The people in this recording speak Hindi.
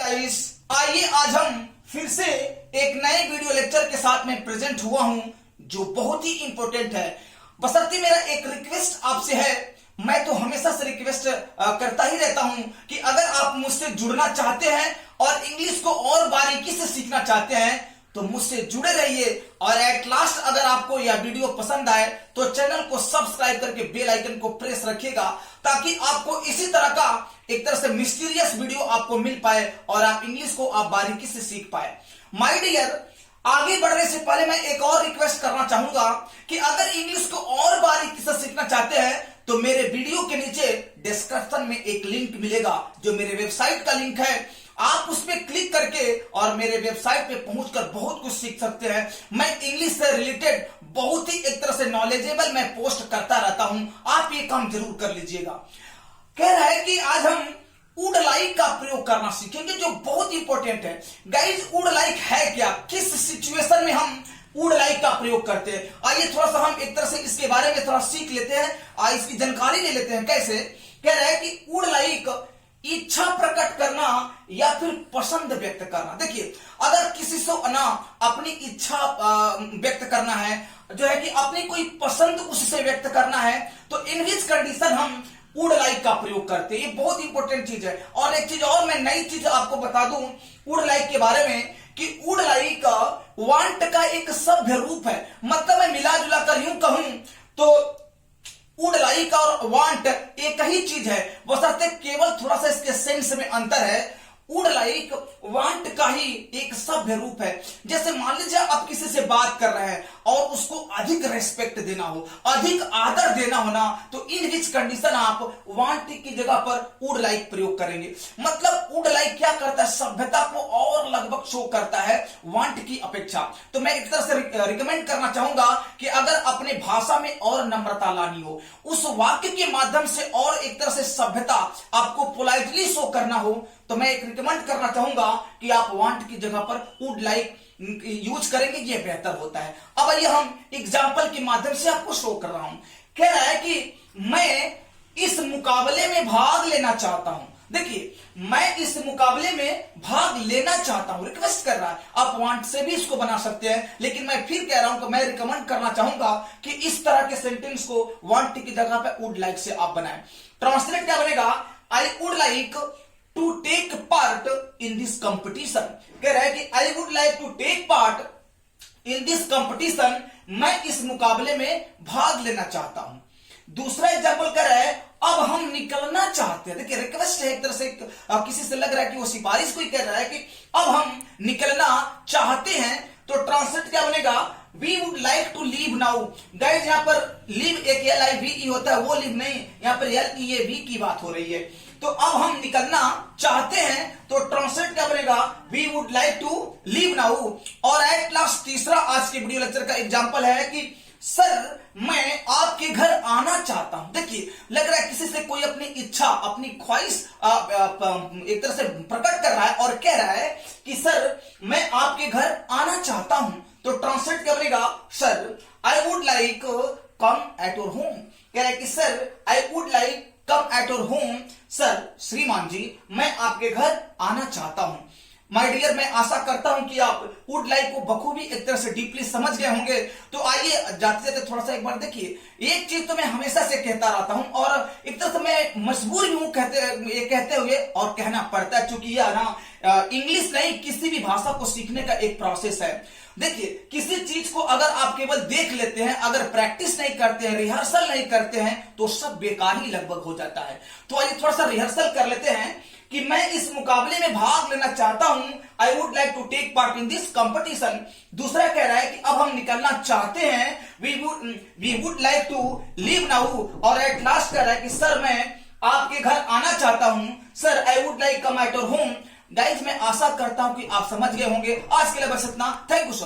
गाइस, आइए आज हम फिर से एक नए वीडियो लेक्चर के साथ में प्रेजेंट हुआ हूं जो बहुत ही इंपॉर्टेंट है। बशर्ते मेरा एक रिक्वेस्ट आपसे है, मैं तो हमेशा से रिक्वेस्ट करता ही रहता हूं कि अगर आप मुझसे जुड़ना चाहते हैं और इंग्लिश को और बारीकी से सीखना चाहते हैं तो मुझसे जुड़े रहिए। और एट लास्ट अगर आपको यह वीडियो पसंद आए तो चैनल को सब्सक्राइब करके बेल आइकन को प्रेस रखिएगा ताकि आपको इसी तरह का एक तरह से मिस्टीरियस वीडियो आपको मिल पाए और आप इंग्लिश को आप बारीकी से सीख पाए। माय डियर, आगे बढ़ने से पहले मैं एक और रिक्वेस्ट करना चाहूंगा कि अगर इंग्लिश को और बारीकी से सीखना चाहते हैं तो मेरे वीडियो के नीचे डिस्क्रिप्शन में एक लिंक मिलेगा जो मेरे वेबसाइट का लिंक है। आप उस पर क्लिक करके और मेरे वेबसाइट पे पहुंचकर बहुत कुछ सीख सकते हैं। मैं इंग्लिश से रिलेटेड बहुत ही एक तरह से नॉलेजेबल मैं पोस्ट करता रहता हूं, आप ये काम जरूर कर लीजिएगा। कह रहा है कि आज हम वुड लाइक का प्रयोग करना सीखेंगे जो बहुत इंपॉर्टेंट है। गाइज, वुड लाइक है क्या, किस सिचुएशन में हम वुड लाइक का प्रयोग करते हैं, आइए थोड़ा सा हम एक तरह से इसके बारे में थोड़ा सीख लेते हैं, इसकी जानकारी ले लेते हैं। कैसे कह रहा है कि वुड लाइक इच्छा प्रकट करना या फिर पसंद व्यक्त करना। देखिए, अगर किसी से ना अपनी इच्छा व्यक्त करना है, जो है कि अपनी कोई पसंद उससे व्यक्त करना है, तो इन विच कंडीशन हम वुड लाइक का प्रयोग करते हैं। ये बहुत इंपॉर्टेंट चीज है। और एक चीज और मैं नई चीज आपको बता दूं वुड लाइक के बारे में कि वुड लाइक वांट का एक सभ्य रूप है। मतलब मैं मिला जुला कर यूं कहूं तो वुड लाइक और वांट एक ही चीज है, बशर्ते केवल थोड़ा सा इसके सेंस में अंतर है। वुड लाइक वांट का ही एक सभ्य रूप है। जैसे मान लीजिए आप किसी से बात कर रहे हैं और उसको अधिक रेस्पेक्ट देना हो, अधिक आदर देना होना, तो इन विच कंडीशन आप वांट की जगह पर वुड लाइक प्रयोग करेंगे। मतलब वुड लाइक क्या करता है, सभ्यता को और लगभग शो करता है वांट की अपेक्षा। तो मैं एक तरह से रिकमेंड करना चाहूंगा कि अगर अपने भाषा में और नम्रता लानी हो, उस वाक्य के माध्यम से और एक तरह से सभ्यता आपको पोलाइटली शो करना हो, तो मैं एक रिकमेंड करना चाहूंगा कि आप वांट की जगह पर वुड लाइक यूज करेंगे, ये बेहतर होता है। अब आइए हम एग्जाम्पल के माध्यम से आपको शो कर रहा हूं। कह रहा है कि मैं इस मुकाबले में भाग लेना चाहता हूं। देखिए, मैं इस मुकाबले में भाग लेना चाहता हूं, रिक्वेस्ट कर रहा है। आप वांट से भी इसको बना सकते हैं, लेकिन मैं फिर कह रहा हूं कि मैं रिकमेंड करना चाहूंगा कि इस तरह के सेंटेंस को वांट की जगह पर वुड लाइक से आप बनाएं। ट्रांसलेट क्या बनेगा, I would like to take part in this competition. कह रहा है कि I would like to take part in this competition, मैं इस मुकाबले में भाग लेना चाहता हूं। दूसरा एग्जाम्पल कह रहा है अब हम निकलना चाहते हैं। देखिए, रिक्वेस्ट है एक तरह से, किसी से लग रहा है कि वो सिफारिश कोई कह रहा है कि अब हम निकलना चाहते हैं, तो ट्रांसलेट क्या बनेगा, we would like to leave now. Guys, यहाँ पर लीव एक LIVE होता है, वो लीव नहीं, यहाँ पर LEAV की बात हो रही है। तो अब हम निकलना चाहते हैं, तो ट्रांसलेट क्या बनेगा, we would like to leave now. और एट लास्ट तीसरा आज के वीडियो लेक्चर का एग्जांपल है कि सर मैं आपके घर आना चाहता हूं। देखिए, लग रहा है किसी से कोई अपनी इच्छा, अपनी ख्वाहिश एक तरह से प्रकट कर रहा है और कह रहा है कि सर मैं आपके घर आना चाहता हूं, तो ट्रांसलेट क्या बनेगा, sir I would like come at your home. कह रहा है कि sir I would like come at your home, sir श्रीमान जी मैं आपके घर आना चाहता हूं। माय डियर, मैं आशा करता हूं कि आप वुड लाइक को बखूबी एक तरह से डीपली समझ गए होंगे। तो आइए जाते जाते थोड़ा सा एक बार देखिए, एक चीज तो मैं हमेशा से कहता रहता हूं और एक तरह से मैं मजबूर भी हूं कहते हुए, और कहना पड़ता है क्योंकि यह ना इंग्लिश नहीं किसी भी भाषा को सीखने का एक प्रोसेस है। देखिए, किसी चीज को अगर आप केवल देख लेते हैं, अगर प्रैक्टिस नहीं करते हैं, रिहर्सल नहीं करते हैं, तो सब बेकार ही लगभग हो जाता है। तो आइए थोड़ा सा रिहर्सल कर लेते हैं कि मैं इस मुकाबले में भाग लेना चाहता हूं, I would like to take part in this competition. दूसरा कह रहा है कि अब हम निकलना चाहते हैं, we would like to leave now. और एट लास्ट कह रहा है कि सर मैं आपके घर आना चाहता हूं, sir I would like come at your home. Guys, मैं आशा करता हूं कि आप समझ गए होंगे। आज के लिए बस इतना। Thank you so much.